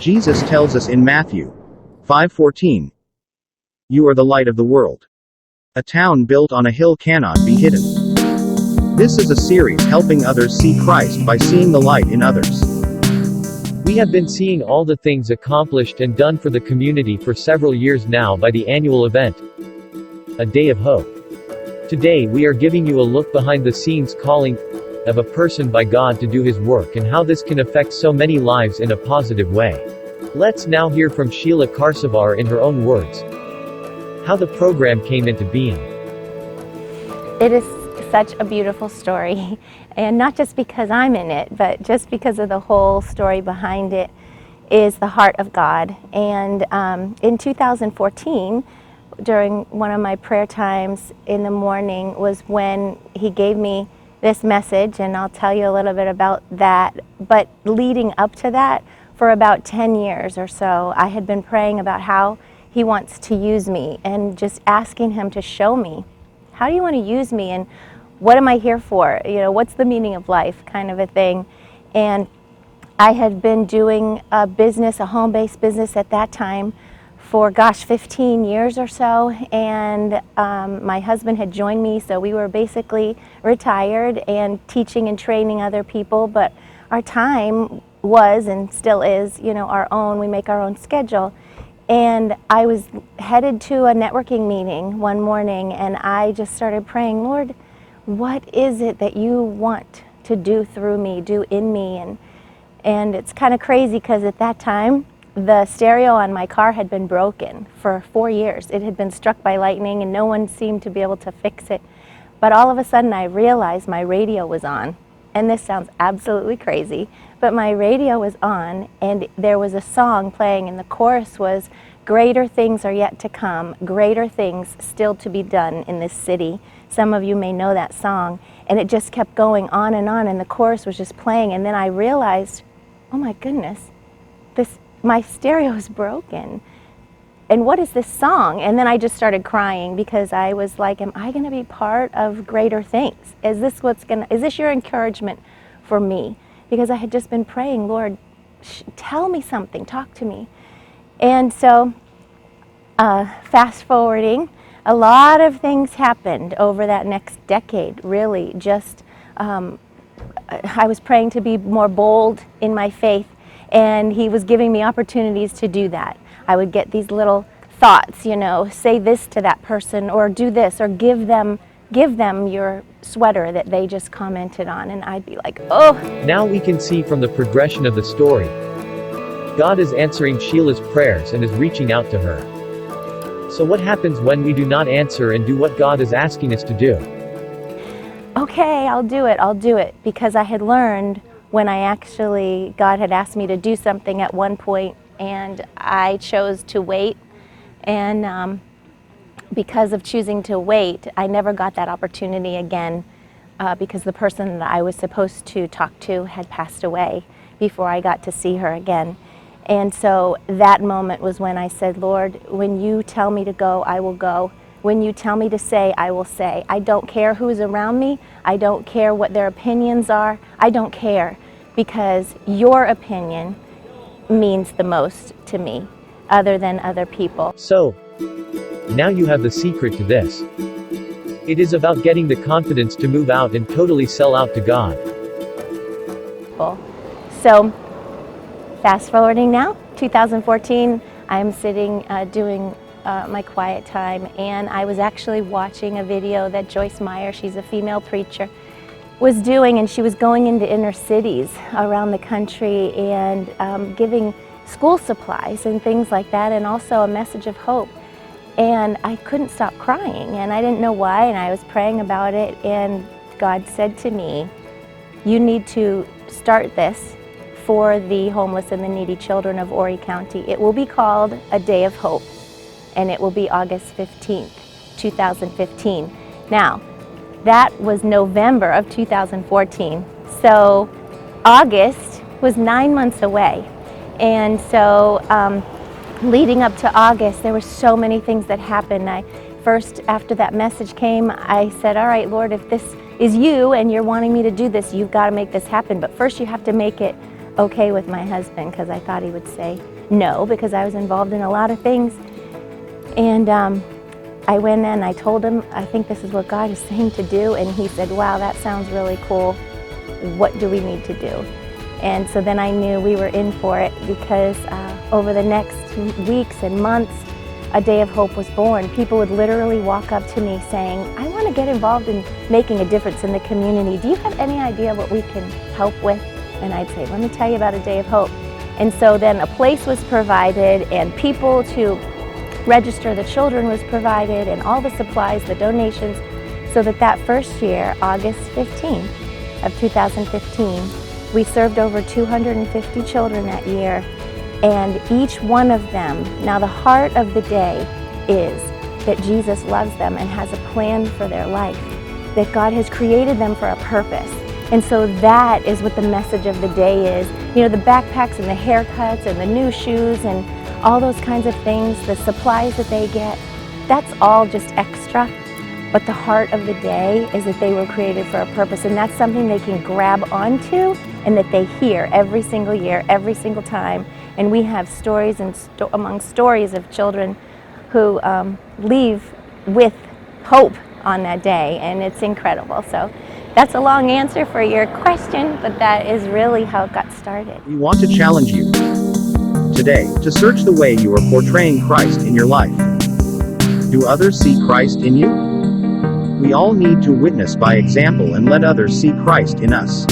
Jesus tells us in Matthew 5:14, "You are the light of the world. A town built on a hill cannot be hidden." This is a series helping others see Christ by seeing the light in others. We have been seeing all the things accomplished and done for the community for several years now by the annual event, A Day of Hope. Today we are giving you a look behind the scenes calling of a person by God to do His work and how this can affect so many lives in a positive way. Let's now hear from Sheila Karsavar in her own words, how the program came into being. It is such a beautiful story, and not just because I'm in it, but just because of the whole story behind it is the heart of God. And in 2014, during one of my prayer times in the morning was when He gave me this message, and I'll tell you a little bit about that. But leading up to that, for about 10 years or so, I had been praying about how He wants to use me and just asking Him to show me, how do you want to use me and what am I here for? You know, what's the meaning of life, kind of a thing. And I had been doing a business, a home-based business at that time for 15 years or so, and my husband had joined me, so we were basically retired and teaching and training other people, but our time was and still is, you know, our own. We make our own schedule. And I was headed to a networking meeting one morning, and I just started praying, Lord, what is it that you want to do through me, do in me? And it's kind of crazy because at that time, the stereo on my car had been broken for 4 years. It had been struck by lightning and no one seemed to be able to fix it. But all of a sudden I realized my radio was on. And this sounds absolutely crazy, but my radio was on and there was a song playing and the chorus was, "Greater things are yet to come, greater things still to be done in this city." Some of you may know that song. And it just kept going on and the chorus was just playing. And then I realized, oh my goodness, my stereo is broken. And what is this song? And then I just started crying because I was like, am I going to be part of greater things? Is this your encouragement for me? Because I had just been praying, Lord, tell me something, talk to me. And so, fast forwarding, a lot of things happened over that next decade, really. Just, I was praying to be more bold in my faith, and He was giving me opportunities to do that. I would get these little thoughts, you know, say this to that person, or do this, or give them your sweater that they just commented on, and I'd be like, oh. Now we can see from the progression of the story, God is answering Sheila's prayers and is reaching out to her. So what happens when we do not answer and do what God is asking us to do? Okay, I'll do it, because I had learned when God had asked me to do something at one point, and I chose to wait, and because of choosing to wait, I never got that opportunity again, because the person that I was supposed to talk to had passed away before I got to see her again. And so that moment was when I said, Lord, when you tell me to go, I will go. When you tell me to say, I will say. I don't care who is around me. I don't care what their opinions are. I don't care, because your opinion means the most to me, other than other people. So, now you have the secret to this. It is about getting the confidence to move out and totally sell out to God. So, fast forwarding now, 2014, I'm sitting doing my quiet time, and I was actually watching a video that Joyce Meyer, she's a female preacher, was doing, and she was going into inner cities around the country and giving school supplies and things like that, and also a message of hope. And I couldn't stop crying, and I didn't know why, and I was praying about it, and God said to me, you need to start this for the homeless and the needy children of Horry County. It will be called A Day of Hope, and it will be August 15th, 2015. Now, that was November of 2014, so August was 9 months away. And so leading up to August, there were so many things that happened. First, after that message came, I said, all right, Lord, if this is you and you're wanting me to do this, you've got to make this happen. But first you have to make it okay with my husband because I thought he would say no because I was involved in a lot of things. And I went in and I told him, I think this is what God is saying to do. And he said, wow, that sounds really cool. What do we need to do? And so then I knew we were in for it because over the next weeks and months, A Day of Hope was born. People would literally walk up to me saying, I want to get involved in making a difference in the community. Do you have any idea what we can help with? And I'd say, let me tell you about A Day of Hope. And so then a place was provided and people to register the children was provided and all the supplies, the donations, so that first year, August 15th of 2015, we served over 250 children that year, and each one of them, now the heart of the day is that Jesus loves them and has a plan for their life, that God has created them for a purpose. And so that is what the message of the day is. You know, the backpacks and the haircuts and the new shoes and all those kinds of things, the supplies that they get, that's all just extra. But the heart of the day is that they were created for a purpose, and that's something they can grab onto and that they hear every single year, every single time. And we have stories and among stories of children who leave with hope on that day, and it's incredible. So that's a long answer for your question, but that is really how it got started. We want to challenge you today to search the way you are portraying Christ in your life. Do others see Christ in you? We all need to witness by example and let others see Christ in us.